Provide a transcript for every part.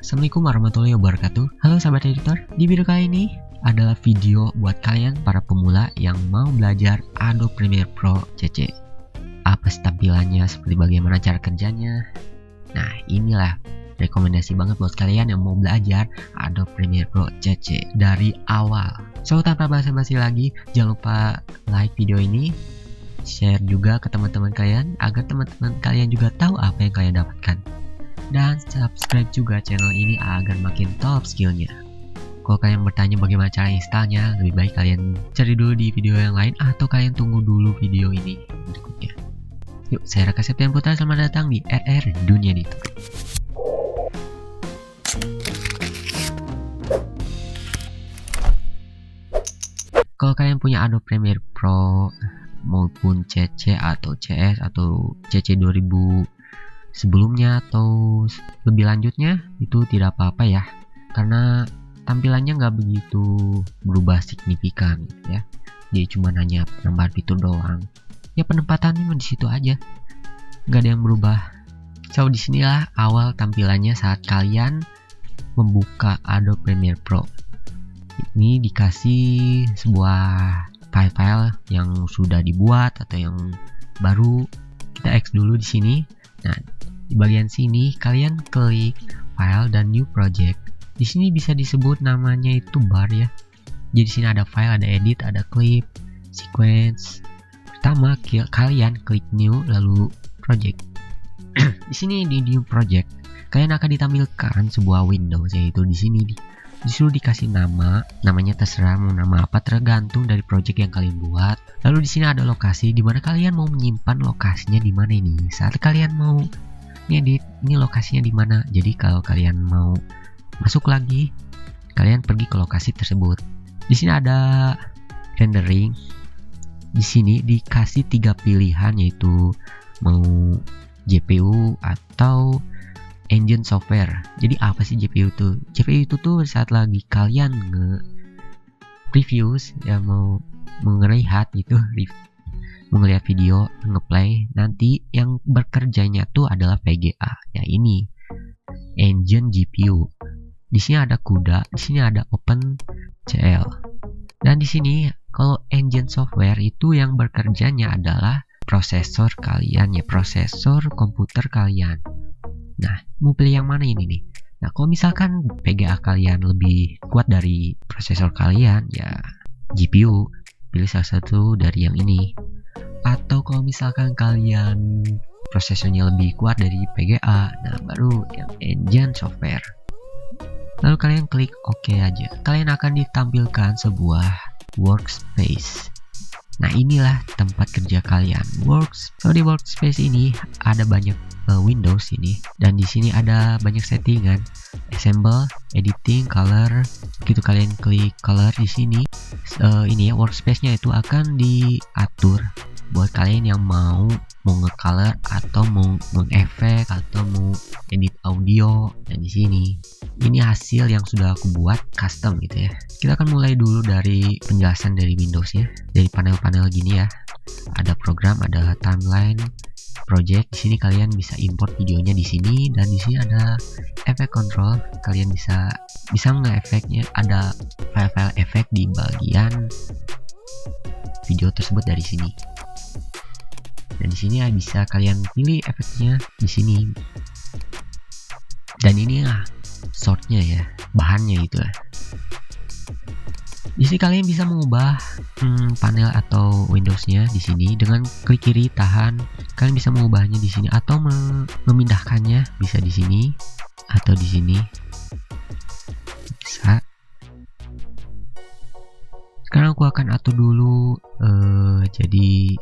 Assalamualaikum warahmatullahi wabarakatuh. Halo sahabat editor, di video kali ini adalah video buat kalian para pemula yang mau belajar Adobe Premiere Pro CC. Apa sih tampilannya, seperti bagaimana cara kerjanya. Nah, inilah rekomendasi banget buat kalian yang mau belajar Adobe Premiere Pro CC dari awal. So, tanpa basa-basi lagi, jangan lupa like video ini, share juga ke teman-teman kalian agar teman-teman kalian juga tahu apa yang kalian dapatkan. Dan subscribe juga channel ini agar makin top skillnya. Kalau kalian bertanya bagaimana cara installnya, lebih baik kalian cari dulu di video yang lain atau kalian tunggu dulu video ini berikutnya. Yuk, saya Raka Septian Putra, selamat datang di RR Dunia Editor. Kalau kalian punya Adobe Premiere Pro maupun CC atau CS atau CC 2000 sebelumnya atau lebih lanjutnya, itu tidak apa-apa ya, karena tampilannya nggak begitu berubah signifikan ya. Jadi cuma hanya penambahan fitur doang. Ya penempatannya di situ aja, nggak ada yang berubah. So disinilah awal tampilannya saat kalian membuka Adobe Premiere Pro. Ini dikasih sebuah file-file yang sudah dibuat atau yang baru. Kita X dulu di sini. Nah, di bagian sini kalian klik file dan new project. Di sini bisa disebut namanya itu bar ya. Jadi di sini ada file, ada edit, ada clip, sequence. Pertama kalian klik new lalu project. Di sini di new project kalian akan ditampilkan sebuah window, yaitu di sini disuruh dikasih nama. Namanya terserah mau nama apa, tergantung dari project yang kalian buat. Lalu di sini ada lokasi di mana kalian mau menyimpan lokasinya di mana ini. Saat kalian mau ngedit, ini lokasinya di mana. Jadi kalau kalian mau masuk lagi, kalian pergi ke lokasi tersebut. Di sini ada rendering. Di sini dikasih 3 pilihan, yaitu mau GPU atau engine software. Jadi apa sih GPU itu? GPU itu tuh saat lagi kalian nge-reviews ya, mau ngelihat gitu, mau ngelihat video, ngeplay, nanti yang bekerjanya tuh adalah VGA. Ya ini engine GPU. Di sini ada CUDA, di sini ada OpenCL. Dan di sini kalau engine software itu yang bekerjanya adalah prosesor kalian ya, prosesor komputer kalian. Nah, mau pilih yang mana ini nih? Nah, kalau misalkan VGA kalian lebih kuat dari prosesor kalian, ya GPU, pilih salah satu dari yang ini. Atau kalau misalkan kalian prosesornya lebih kuat dari VGA, nah baru yang engine software. Lalu kalian klik OK aja. Kalian akan ditampilkan sebuah workspace. Nah, inilah tempat kerja kalian. So di workspace ini ada banyak Windows ini, dan di sini ada banyak settingan, assemble, editing, color. Begitu kalian klik color di sini, ini ya workspace-nya itu akan diatur buat kalian yang mau nge-color atau mau mengefek atau mau edit audio. Dan di sini ini hasil yang sudah aku buat custom gitu ya. Kita akan mulai dulu dari penjelasan dari Windows-nya, dari panel-panel gini ya. Ada program, ada timeline, project. Di sini kalian bisa import videonya di sini, dan di sini ada efek control. Kalian bisa nge-efeknya, ada file-file efek di bagian video tersebut dari sini. Dan di sini bisa kalian pilih efeknya di sini. Dan ini shortnya ya, bahannya gitu ya. Di sini kalian bisa mengubah panel atau Windows-nya di sini dengan klik kiri tahan. Kalian bisa mengubahnya di sini atau memindahkannya bisa di sini atau di sini. Bisa. Sekarang aku akan atur dulu, jadi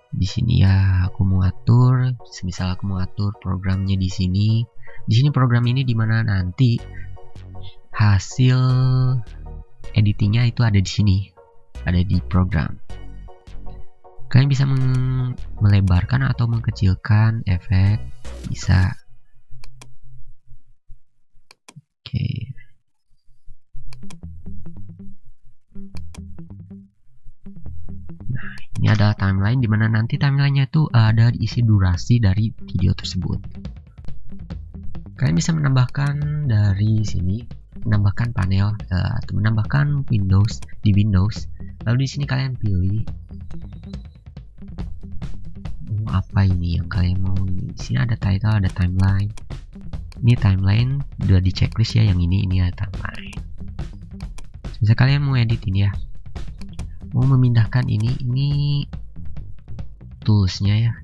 di sini ya aku mau atur, semisal aku mau atur programnya di sini. Di sini program ini dimana nanti hasil editingnya itu ada di sini, ada di program. Kalian bisa melebarkan atau mengkecilkan efek, bisa. Oke. Nah, ini adalah timeline, dimana nanti timelinenya itu ada isi durasi dari video tersebut. Kalian bisa menambahkan dari sini, menambahkan panel atau menambahkan Windows di Windows. Lalu di sini kalian pilih apa ini yang kalian mau. Di sini ada title, ada timeline. Ini timeline udah di checklist ya, yang ini ada timeline. Bisa kalian mau edit ini ya, mau memindahkan ini toolsnya ya.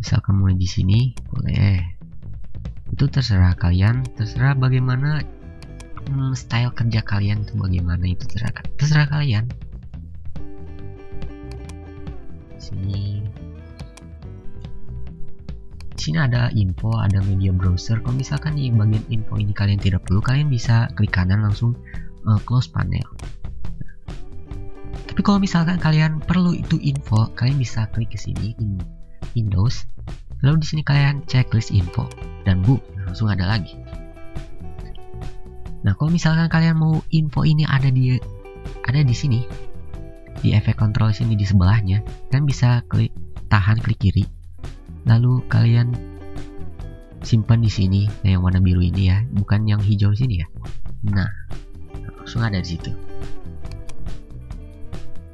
Misalkan mulai di sini boleh. Itu terserah kalian, terserah bagaimana style kerja kalian itu bagaimana, itu terserah kalian. Sini ada info, ada media browser. Kalau misalkan di bagian info ini kalian tidak perlu, kalian bisa klik kanan langsung close panel. Tapi kalau misalkan kalian perlu itu info, kalian bisa klik ke sini Windows. Lalu di sini kalian checklist info dan boom, langsung ada lagi. Nah, kalau misalkan kalian mau info ini ada di sini di efek control sini di sebelahnya, kalian bisa klik kiri, lalu kalian simpan di sini. Nah, yang warna biru ini ya, bukan yang hijau sini ya. Nah, langsung ada di situ.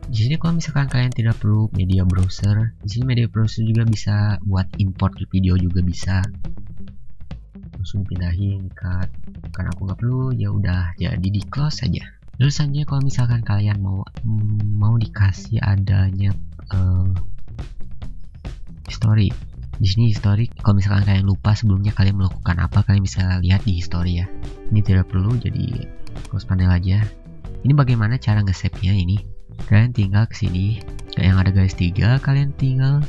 Di sini kalau misalkan kalian tidak perlu media browser, di sini media browser juga bisa buat import video juga bisa. Langsung pindahin, cut. Karena aku nggak perlu, ya udah jadi di close saja. Lalu selanjutnya kalau misalkan kalian mau dikasih adanya history. Di sini history, kalau misalkan kalian lupa sebelumnya kalian melakukan apa, kalian bisa lihat di history ya. Ini tidak perlu, jadi close panel aja. Ini bagaimana cara nge-save-nya ini? Kalian tinggal ke sini, yang ada garis 3, kalian tinggal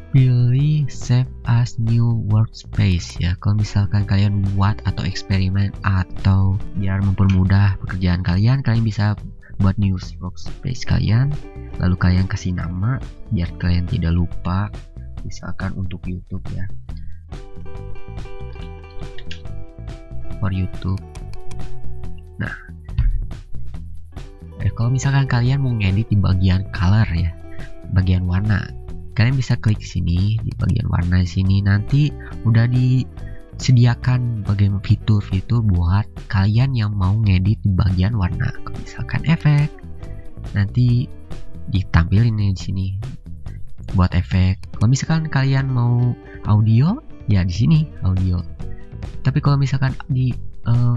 pilih save as new workspace ya. Kalau misalkan kalian buat atau eksperimen atau biar mempermudah pekerjaan kalian bisa buat new workspace kalian, lalu kalian kasih nama biar kalian tidak lupa. Misalkan untuk YouTube ya, for YouTube. Nah, kalau misalkan kalian mau ngedit di bagian color ya, bagian warna, kalian bisa klik sini di bagian warna sini. Nanti udah disediakan bagaimana fitur-fitur buat kalian yang mau ngedit di bagian warna. Kalau misalkan efek, nanti ditampilin di sini buat efek. Kalau misalkan kalian mau audio, ya di sini audio. Tapi kalau misalkan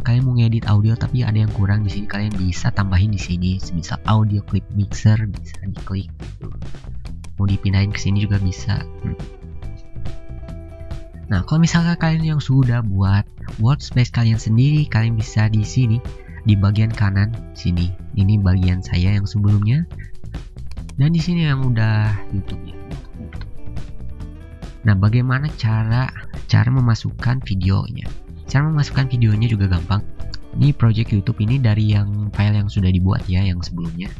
kalian mau ngedit audio tapi ada yang kurang, di sini kalian bisa tambahin di sini. Misal audio clip mixer bisa diklik. Mau dipindahin ke sini juga bisa. Nah, kalau misalkan kalian yang sudah buat workspace kalian sendiri, kalian bisa di sini di bagian kanan sini. Ini bagian saya yang sebelumnya. Dan di sini yang udah YouTube-nya. Nah, bagaimana cara memasukkan videonya? Cara memasukkan videonya juga gampang. Ini project YouTube ini dari yang file yang sudah dibuat ya, yang sebelumnya.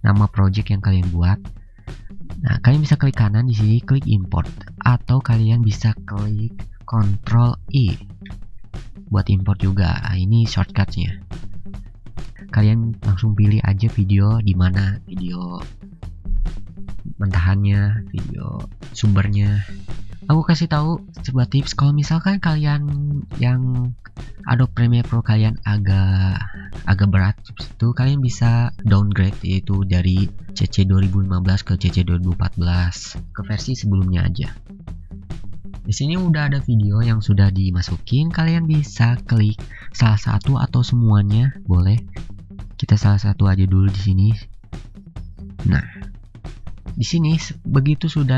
Nama project yang kalian buat. Nah, kalian bisa klik kanan di sini, klik import, atau kalian bisa klik Ctrl I buat import juga. Nah, ini shortcutnya. Kalian langsung pilih aja video di mana, video mentahannya, video sumbernya. Aku kasih tahu sebuah tips, kalau misalkan kalian yang Adobe Premiere Pro kalian agak berat, itu kalian bisa downgrade, yaitu dari CC 2015 ke CC 2014 ke versi sebelumnya aja. Di sini udah ada video yang sudah dimasukin, kalian bisa klik salah satu atau semuanya, boleh. Kita salah satu aja dulu di sini. Nah, di sini begitu sudah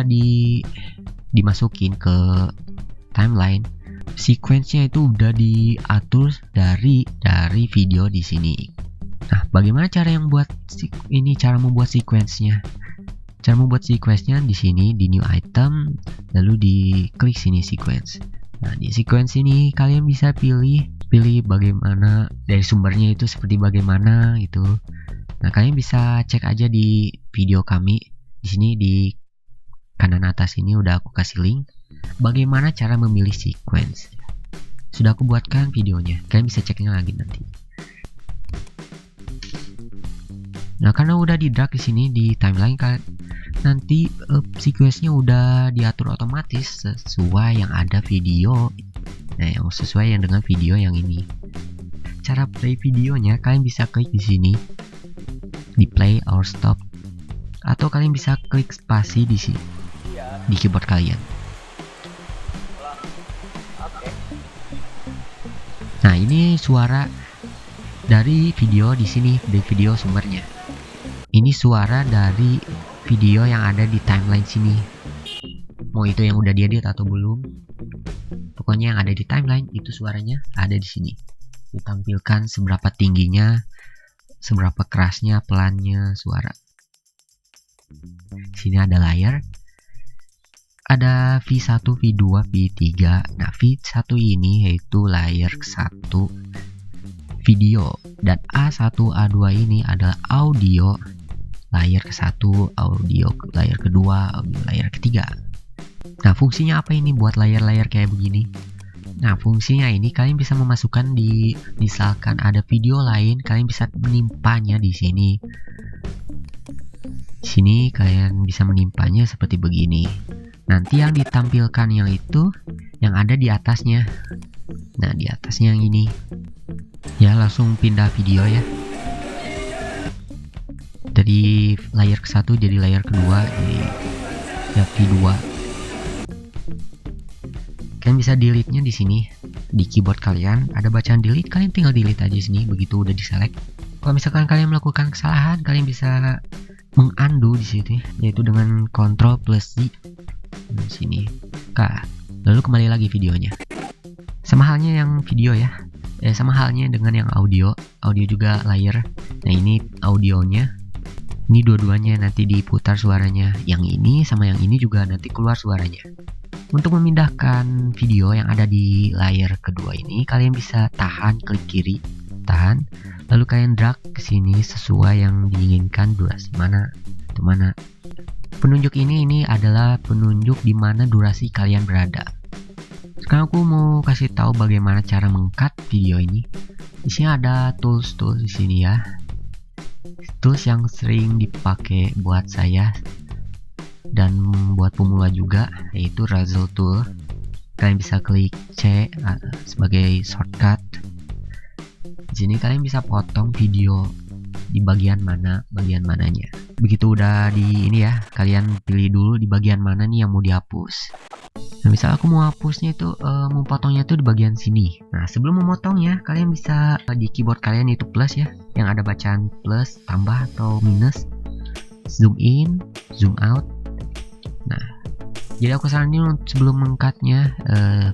dimasukin ke timeline, sequence-nya itu udah diatur dari video di sini. Nah, bagaimana cara membuat sequence-nya? Cara membuat sequence-nya di sini di new item, lalu diklik sini sequence. Nah, di sequence ini kalian bisa pilih bagaimana dari sumbernya itu seperti bagaimana itu. Nah, kalian bisa cek aja di video kami. Di sini di kanan atas ini udah aku kasih link bagaimana cara memilih sequence. Sudah aku buatkan videonya, kalian bisa ceknya lagi nanti. Nah, karena udah di drag di sini di timeline, nanti sequence-nya udah diatur otomatis sesuai yang ada video. Nah, yang sesuai yang dengan video yang ini. Cara play videonya kalian bisa klik di sini, di play or stop, atau kalian bisa klik spasi di sini di keyboard kalian. Nah, ini suara dari video di sini, di video sumbernya. Ini suara dari video yang ada di timeline sini. Mau itu yang udah diedit atau belum, pokoknya yang ada di timeline itu suaranya ada di sini. Ditampilkan seberapa tingginya, seberapa kerasnya, pelannya suara. Sini ada layer, ada V1, V2, V3. Nah, V1 ini yaitu layer 1 video, dan A1, A2 ini adalah audio layer ke-1, audio layer kedua, audio layer ketiga. Nah, fungsinya apa ini buat layar-layar kayak begini? Nah, fungsinya ini kalian bisa memasukkan di, misalkan ada video lain, kalian bisa menimpanya di sini. Di sini kalian bisa menimpanya seperti begini. Nanti yang ditampilkan yang itu yang ada di atasnya. Nah, di atasnya yang ini. Ya, langsung pindah video ya. Dari layar ke-1 jadi layar kedua, jadi ya V2. Kalian bisa delete-nya di sini. Di keyboard kalian ada bacaan delete, kalian tinggal delete aja di sini begitu udah di-select. Kalau misalkan kalian melakukan kesalahan, kalian bisa mengundo di situ, yaitu dengan Ctrl plus Z. Di sini. Lalu kembali lagi videonya. Sama halnya yang video ya. Sama halnya dengan yang audio juga layer. Nah, ini audionya. Ini dua-duanya nanti diputar suaranya. Yang ini sama yang ini juga nanti keluar suaranya. Untuk memindahkan video yang ada di layar kedua ini, kalian bisa tahan, klik kiri, tahan, lalu kalian drag ke sini sesuai yang diinginkan durasi mana ke mana. Penunjuk ini adalah penunjuk di mana durasi kalian berada. Sekarang aku mau kasih tahu bagaimana cara meng-cut video ini. Di sini ada tools di sini ya. Tools yang sering dipakai buat saya dan buat pemula juga, yaitu Razor Tool. Kalian bisa klik C sebagai shortcut. Di sini kalian bisa potong video di bagian mananya. Begitu udah di ini ya, kalian pilih dulu di bagian mana nih yang mau dihapus. Nah, misal aku mau hapusnya itu memotongnya tuh di bagian sini. Nah, sebelum memotongnya, kalian bisa di keyboard kalian itu plus ya, yang ada bacaan plus, tambah atau minus, zoom in, zoom out. Nah, jadi aku saranin sebelum mengcutnya,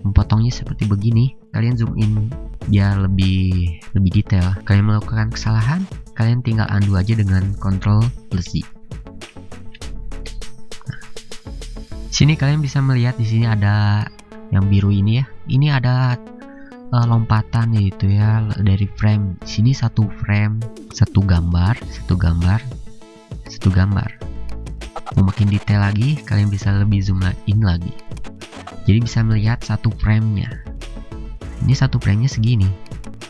memotongnya seperti begini. Kalian zoom in biar lebih detail. Kalian melakukan kesalahan, kalian tinggal undo aja dengan Ctrl plus Z. Sini kalian bisa melihat di sini ada yang biru ini ya. Ini ada lompatan yaitu ya dari frame. Sini satu frame, satu gambar. Mau makin detail lagi, kalian bisa lebih zoom in lagi. Jadi bisa melihat satu frame-nya. Ini satu frame-nya segini.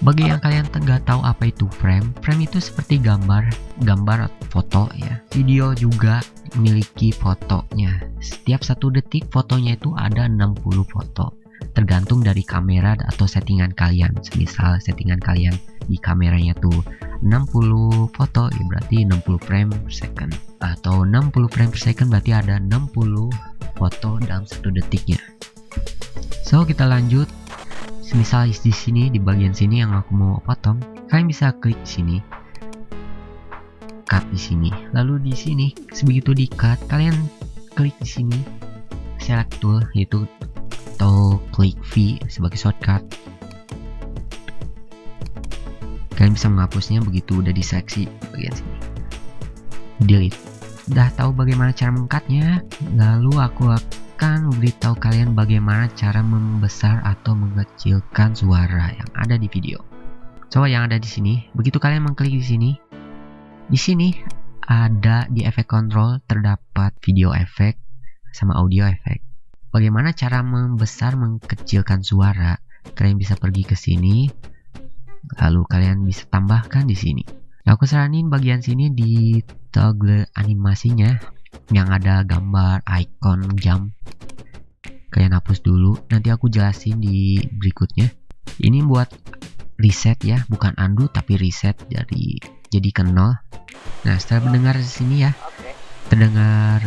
Bagi yang kalian nggak tahu apa itu frame itu seperti gambar foto ya. Video juga memiliki fotonya. Setiap 1 detik fotonya itu ada 60 foto. Tergantung dari kamera atau settingan kalian. Misal settingan kalian di kameranya tuh 60 foto, ya berarti 60 frame per second. Atau 60 frame per second berarti ada 60 foto dalam 1 detiknya. So, kita lanjut. Misal di sini, di bagian sini yang aku mau potong, kalian bisa klik sini, cut di sini. Lalu di sini, sebegitu di cut, kalian klik di sini, select tool, yaitu atau klik V sebagai shortcut. Kalian bisa menghapusnya begitu udah diseleksi bagian sini. Delete. Udah tahu bagaimana cara mengcutnya? Lalu aku akan beritahu kalian bagaimana cara membesar atau mengecilkan suara yang ada di video. Coba yang ada di sini. Begitu kalian mengklik di sini ada di efek control terdapat video efek sama audio efek. Bagaimana cara membesar mengecilkan suara? Kalian bisa pergi ke sini, lalu kalian bisa tambahkan di sini. Nah, aku saranin bagian sini di toggle animasinya. yang ada gambar icon jam. Kalian hapus dulu, nanti aku jelasin di berikutnya. Ini buat reset ya, bukan undo tapi reset jadi ke 0. Nah, setelah mendengar di sini ya, terdengar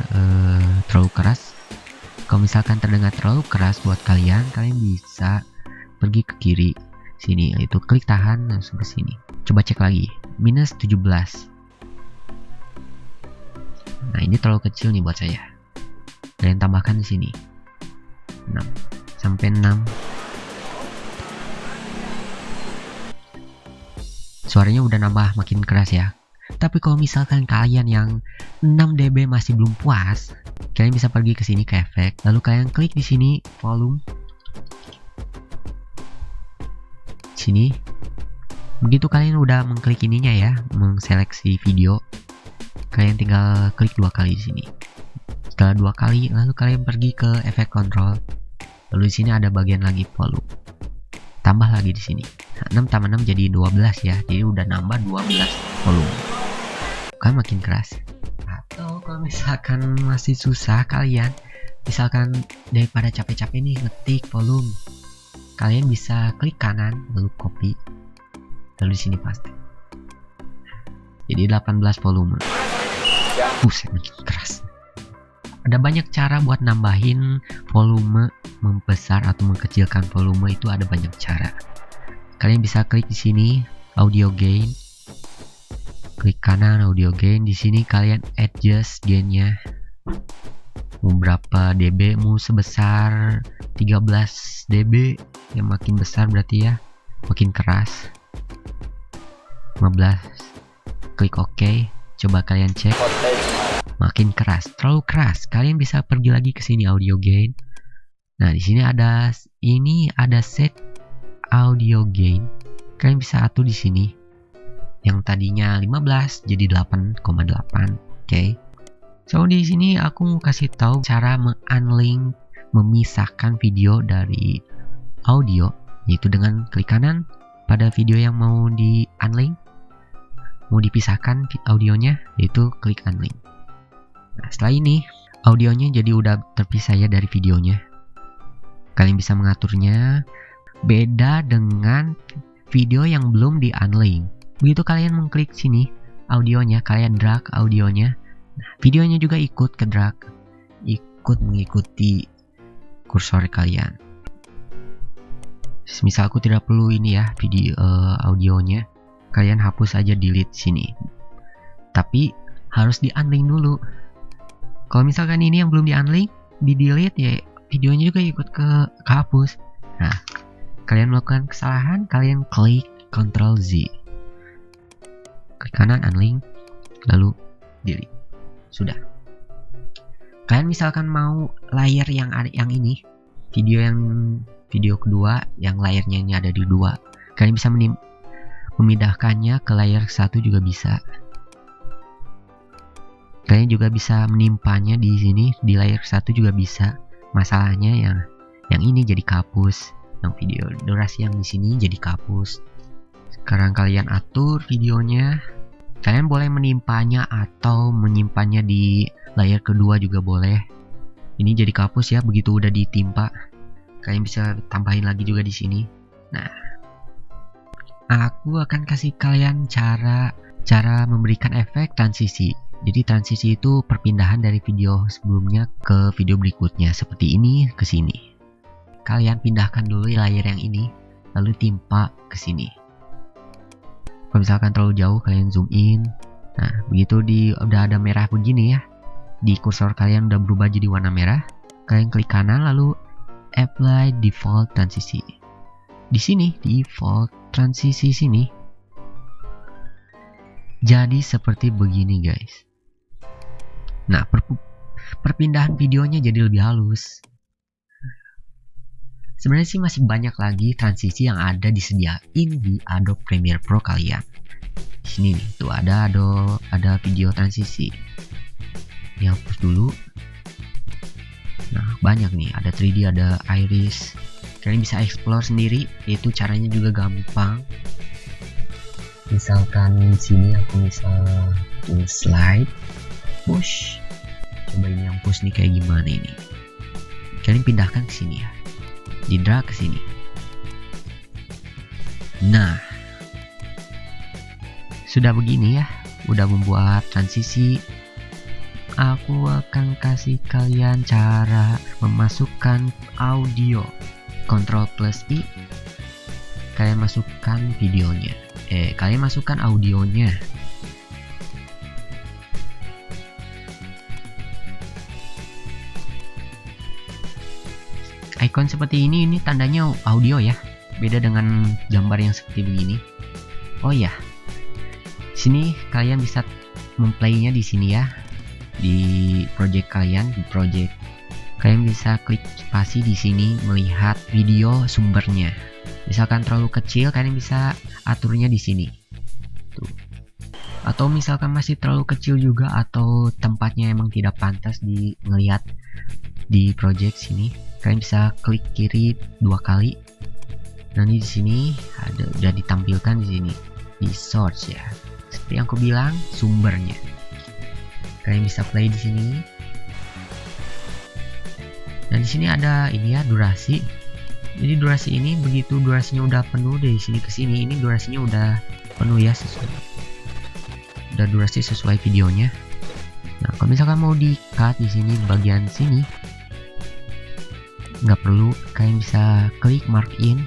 terlalu keras. Kalau misalkan terdengar terlalu keras buat kalian bisa pergi ke kiri sini, yaitu klik tahan langsung ke sini. Coba cek lagi, minus 17. Nah, ini terlalu kecil nih buat saya. Kalian tambahkan di sini 6 sampai 6. Suaranya udah nambah makin keras ya. Tapi kalau misalkan kalian yang 6 dB masih belum puas, kalian bisa pergi ke sini ke efek, lalu kalian klik di sini volume. Sini. Begitu kalian udah mengklik ininya ya, mengseleksi video, kalian tinggal klik 2 kali di sini. Setelah 2 kali, lalu kalian pergi ke efek control. Lalu di sini ada bagian lagi volume. Tambah lagi di sini. 6 tambah 6 jadi 12 ya. Jadi udah nambah 12 volume. Kan makin keras. Atau kalau misalkan masih susah kalian, misalkan daripada capek-capek nih ngetik volume, kalian bisa klik kanan lalu copy. Lalu di sini paste. Jadi 18 volume. Buset, makin keras. Ada banyak cara buat nambahin volume, membesar atau mengkecilkan volume, itu ada banyak cara. Kalian bisa klik di sini audio gain. Klik kanan audio gain, di sini kalian adjust gainnya. Mau berapa dB, mau sebesar 13 dB, yang makin besar berarti ya makin keras. 15. Klik OK. Coba kalian cek. Makin keras, terlalu keras. Kalian bisa pergi lagi ke sini audio gain. Nah, di sini ada set audio gain. Kalian bisa atur di sini. Yang tadinya 15 jadi 8,8. Oke. So di sini aku mau kasih tahu cara mengunlink, memisahkan video dari audio, yaitu dengan klik kanan pada video yang mau di unlink, mau dipisahkan audionya, yaitu klik unlink. Nah, setelah ini audionya jadi udah terpisah ya dari videonya. Kalian bisa mengaturnya. Beda dengan video yang belum di unlink. Begitu kalian mengklik sini audionya, kalian drag audionya. Nah, videonya juga ikut ke drag, ikut mengikuti kursor kalian. Misal aku tidak perlu ini ya video audionya, kalian hapus aja, delete sini. Tapi harus di unlink dulu. Kalau misalkan ini yang belum di unlink, di delete ya videonya juga ikut kehapus. Nah, kalian melakukan kesalahan, kalian klik Ctrl Z. Klik kanan unlink, lalu delete. Sudah. Kalian misalkan mau layar yang ini, video kedua yang layarnya ini ada di 2. Kalian bisa memindahkannya ke layar 1 juga bisa. Kalian juga bisa menimpanya di sini di layar 1 juga bisa. Masalahnya yang ini jadi kehapus, yang video durasi yang di sini jadi kehapus. Sekarang kalian atur videonya. Kalian boleh menimpanya atau menyimpannya di layar kedua juga boleh. Ini jadi kehapus ya begitu udah ditimpa. Kalian bisa tambahin lagi juga di sini. Nah, aku akan kasih kalian cara memberikan efek transisi. Jadi transisi itu perpindahan dari video sebelumnya ke video berikutnya, seperti ini ke sini. Kalian pindahkan dulu layar yang ini, lalu timpa ke sini. Kalau misalkan terlalu jauh, kalian zoom in. Nah, begitu udah ada merah begini ya, di kursor kalian udah berubah jadi warna merah. Kalian klik kanan lalu apply default transisi. Di sini default transisi sini jadi seperti begini guys. Nah, perpindahan videonya jadi lebih halus. Sebenarnya sih masih banyak lagi transisi yang ada disediain di Adobe Premiere Pro kalian. Di sini nih, tuh ada video transisi. Ini hapus dulu. Nah, banyak nih, ada 3D, ada iris. Kalian bisa explore sendiri, itu caranya juga gampang. Misalkan sini aku slide, push. Coba ini yang push nih kayak gimana ini. Kalian pindahkan ke sini ya. Di drag ke sini. Nah, sudah begini ya. Udah membuat transisi. Aku akan kasih kalian cara memasukkan audio. Ctrl plus I. Kalian masukkan videonya. Kalian masukkan audionya. Icon seperti ini tandanya audio ya. Beda dengan gambar yang seperti begini. Oh ya. Sini kalian bisa memplaynya di sini ya. Di project kalian, di project. Kalian bisa klik spasi di sini melihat video sumbernya. Misalkan terlalu kecil, kalian bisa aturnya di sini. Tuh. Atau misalkan masih terlalu kecil juga atau tempatnya emang tidak pantas ngelihat di project sini, kalian bisa klik kiri 2 kali. Nanti di sini udah ditampilkan di sini di source ya. Seperti yang aku bilang, sumbernya. Kalian bisa play di sini. Dan di sini ada ini ya, durasi. Jadi durasi ini begitu durasinya udah penuh dari sini ke sini, ini durasinya udah penuh ya, udah durasi sesuai videonya. Nah, kalau misalkan mau di-cut di sini bagian sini, nggak perlu, kalian bisa klik mark in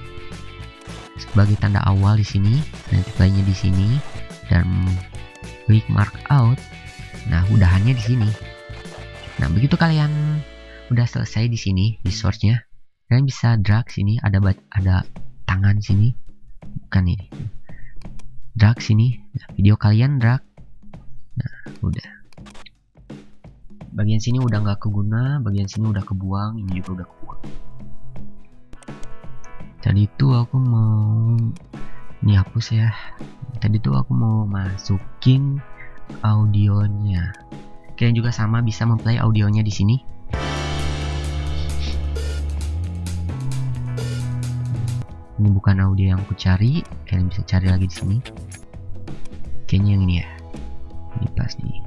sebagai tanda awal di sini, nanti playnya di sini, dan klik mark out. Nah, udahannya di sini. Nah, begitu kalian udah selesai di sini di source-nya, kalian bisa drag sini, ada tangan sini, bukan ini. Drag sini, nah, video kalian drag. Nah, udah. Bagian sini udah nggak keguna, bagian sini udah kebuang, ini juga udah kebuang. Tadi itu aku mau ini hapus ya. Tadi tuh aku mau masukin audionya. Kalian juga sama bisa memplay audionya di sini. Ini bukan audio yang aku cari, kalian bisa cari lagi di sini. Kayaknya yang ini ya. Ini pas nih.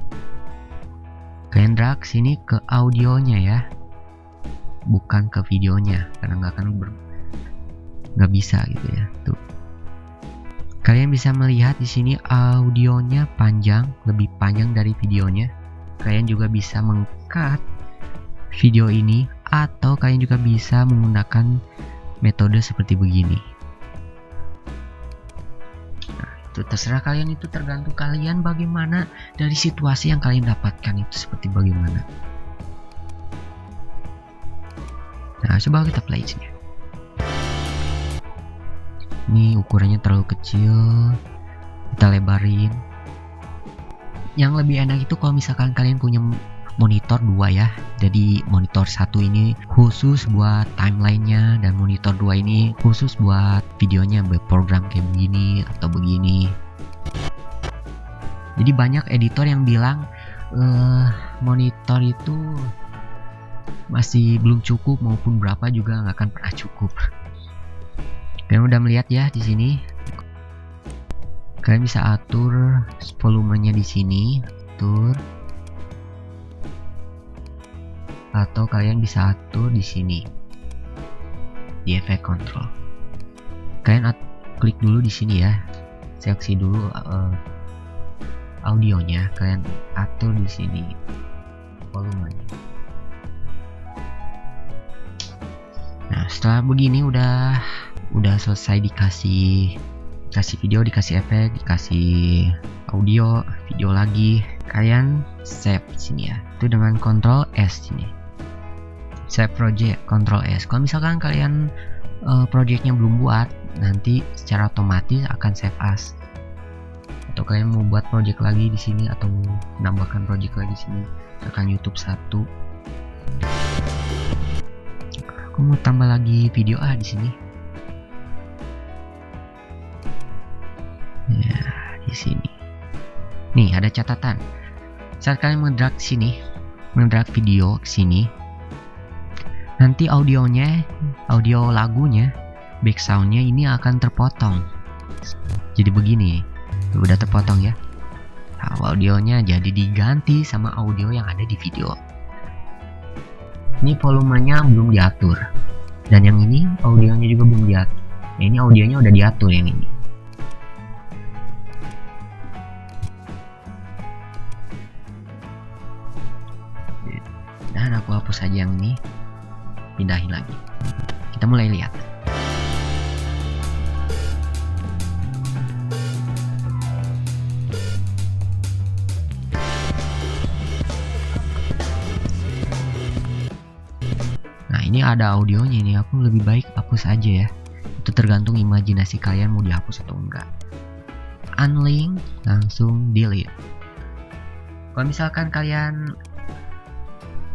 Kalian drag sini ke audionya ya, bukan ke videonya, karena nggak bisa gitu ya. Tuh. Kalian bisa melihat di sini audionya panjang, lebih panjang dari videonya. Kalian juga bisa meng-cut video ini, atau kalian juga bisa menggunakan metode seperti begini. Nah, itu terserah kalian, itu tergantung kalian bagaimana dari situasi yang kalian dapatkan itu seperti bagaimana. Nah, coba kita play sini. Ini ukurannya terlalu kecil, kita lebarin. Yang lebih enak itu kalau misalkan kalian punya monitor 2 ya. Jadi monitor 1 ini khusus buat timelinenya, dan monitor 2 ini khusus buat videonya, berprogram kayak begini atau begini. Jadi banyak editor yang bilang monitor itu masih belum cukup, maupun berapa juga nggak akan pernah cukup. Kalian udah melihat ya di sini. Kalian bisa atur volumenya di sini, atur. Atau kalian bisa atur di sini di efek control. Kalian klik dulu di sini ya, seleksi dulu audionya, kalian atur di sini volumenya. Nah, setelah begini udah selesai dikasih video, dikasih efek, dikasih audio, video lagi. Kalian save sini ya. Itu dengan Ctrl S sini. Save project, Ctrl S. Kalau misalkan kalian projectnya belum buat, nanti secara otomatis akan save as. Atau kalian mau buat project lagi di sini, atau menambahkan project lagi di sini, tekan YouTube 1. Aku mau tambah lagi video di sini. Ya, di sini. Nih, ada catatan. Saat kalian mendrag sini, mendrag video ke sini, nanti audio lagunya, backgroundnya ini akan terpotong. Jadi begini, udah terpotong ya. Nah, audionya jadi diganti sama audio yang ada di video. Ini volumenya belum diatur, dan yang ini audionya juga belum diatur. Nah, ini audionya udah diatur yang ini. Dan aku hapus aja yang ini, pindahin lagi. Kita mulai lihat. Nah, ini ada audionya ini, aku lebih baik hapus aja ya. Itu tergantung imajinasi kalian mau dihapus atau enggak. Unlink, langsung delete. Kalau misalkan kalian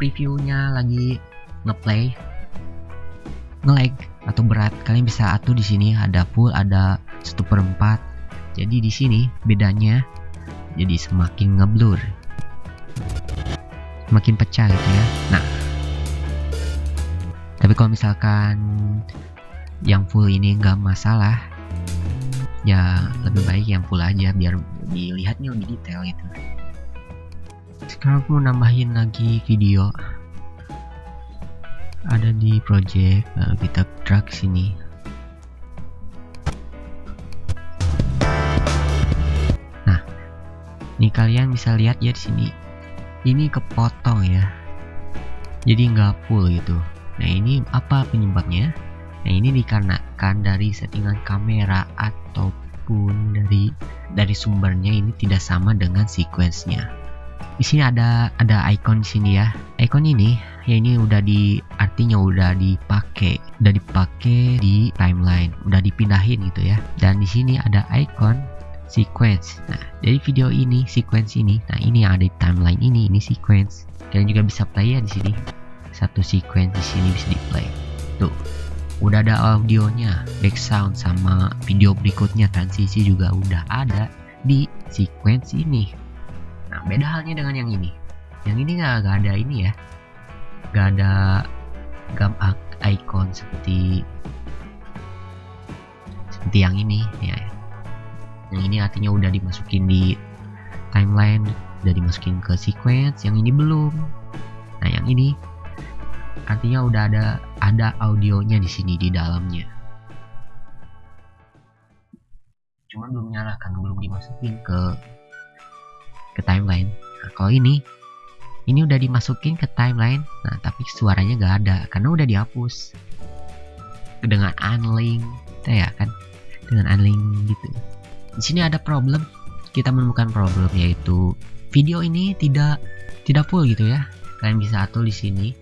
previewnya lagi ngeplay nge-lag atau berat, kalian bisa atur di sini ada full, ada 1/4. Jadi di sini bedanya jadi semakin ngeblur, semakin pecah gitu ya. Nah, tapi kalau misalkan yang full ini nggak masalah, ya lebih baik yang full aja biar dilihatnya lebih detail gitu. Sekarang aku mau nambahin lagi video, ada di project, lalu kita drag sini. Nah, ini kalian bisa lihat ya di sini, ini kepotong ya, jadi nggak full gitu. Nah, ini apa penyebabnya? Nah, ini dikarenakan dari settingan kamera ataupun dari sumbernya ini tidak sama dengan sequence-nya. Di sini ada icon di sini ya. Icon ini ya ini artinya udah dipakai di timeline, udah dipindahin gitu ya. Dan di sini ada icon sequence. Nah, dari video ini sequence ini. Nah, ini yang ada di timeline ini sequence. Kalian juga bisa play ya di sini. Satu sequence di sini bisa di play. Tuh. Udah ada audionya, background sama video berikutnya, transisi juga udah ada di sequence ini. Nah, beda halnya dengan yang ini. Yang ini nggak ada ini ya, nggak ada icon seperti yang ini ya. Yang ini artinya udah dimasukin di timeline, udah dimasukin ke sequence. Yang ini belum. Nah, yang ini artinya udah ada audionya di sini di dalamnya. Cuman belum nyala kan, belum dimasukin ke timeline. Nah, kalau ini udah dimasukin ke timeline, nah tapi suaranya nggak ada karena udah dihapus dengan unlink, ya kan? Dengan unlink gitu. Di sini ada problem, kita menemukan problem yaitu video ini tidak full gitu ya. Kalian bisa atur di sini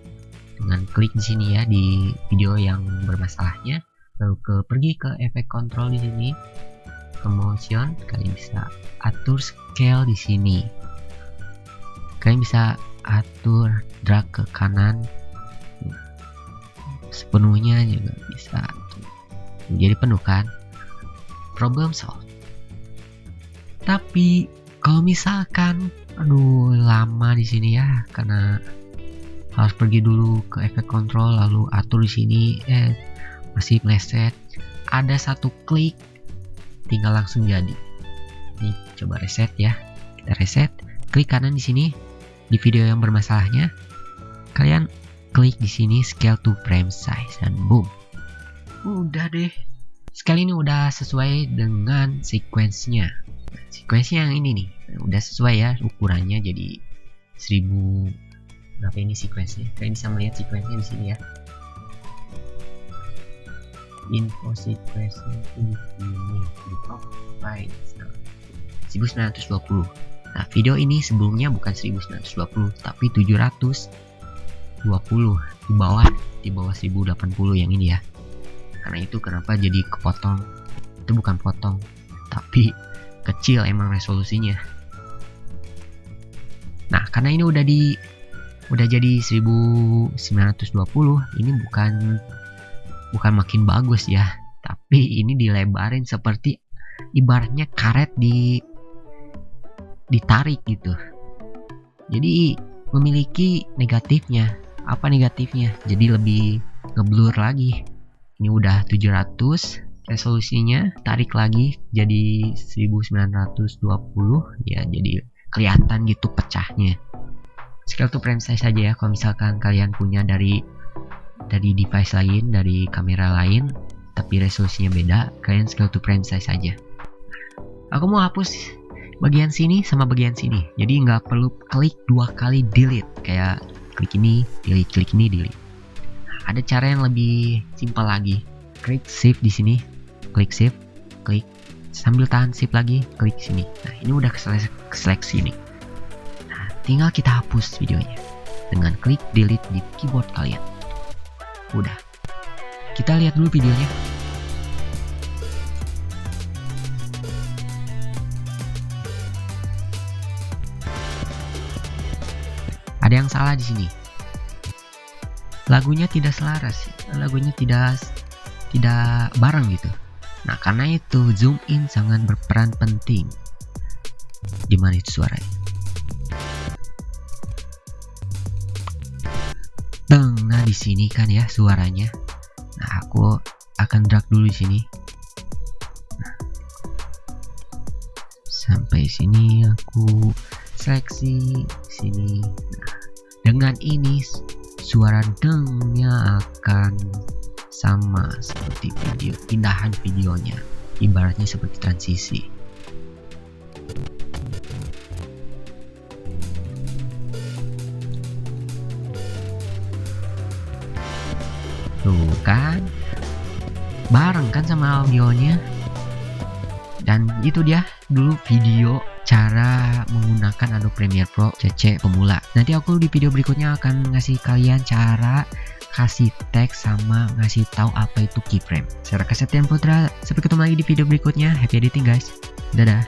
dengan klik di sini ya di video yang bermasalahnya, lalu pergi ke efek control di sini. Ke motion, kalian bisa atur scale di sini. Kalian bisa atur drag ke kanan sepenuhnya juga bisa. Jadi penuh kan? Problem solved. Tapi kalau misalkan lama di sini ya, karena harus pergi dulu ke efek control lalu atur di sini masih meleset. Ada satu klik tinggal langsung jadi. Nih, coba reset ya. Kita reset, klik kanan di sini di video yang bermasalahnya. Kalian klik di sini scale to frame size dan boom. Udah deh. Sekali ini udah sesuai dengan sequence-nya. Sequence-nya yang ini nih, udah sesuai ya ukurannya jadi 1000 berapa ini sequence-nya. Kalian bisa melihat sequence-nya di sini ya. Info sequence-nya itu di sini di profile 1920. Nah, video ini sebelumnya bukan 1920 tapi 720, di bawah 1080 yang ini ya. Karena itu kenapa jadi kepotong. Itu bukan potong tapi kecil emang resolusinya. Nah, karena ini udah jadi 1920, ini bukan makin bagus ya, tapi ini dilebarin seperti ibaratnya karet ditarik gitu. Jadi memiliki negatifnya. Apa negatifnya? Jadi lebih ngeblur lagi. Ini udah 700 resolusinya, tarik lagi jadi 1920 ya, jadi kelihatan gitu pecahnya. scale to frame size saja ya. Kalau misalkan kalian punya dari device lain, dari kamera lain, tapi resolusinya beda, kalian scale to frame size saja. Aku mau hapus bagian sini sama bagian sini, jadi nggak perlu klik 2 kali delete, kayak klik ini delete, klik ini delete. Ada cara yang lebih simpel lagi. Klik shift di sini, klik shift, klik sambil tahan shift lagi, klik sini. Nah, ini udah seleksi nih. Nah, tinggal kita hapus videonya dengan klik delete di keyboard kalian. Udah. Kita lihat dulu videonya. Ada yang salah di sini. Lagunya tidak selaras, lagunya tidak bareng gitu. Nah, karena itu zoom in sangat berperan penting. Gimana itu suaranya? Nah, di sini kan ya suaranya. Nah, aku akan drag dulu di sini. Nah, sampai sini aku seleksi sini. Nah, dengan ini suara dengnya akan sama seperti video pindahan videonya, ibaratnya seperti transisi. Tuh kan, bareng kan sama audionya. Dan itu dia dulu video cara menggunakan Adobe Premiere Pro CC pemula. Nanti aku di video berikutnya akan ngasih kalian cara kasih teks sama ngasih tahu apa itu keyframe. Saya Raka Septian Putra, sampai ketemu lagi di video berikutnya. Happy editing guys, dadah.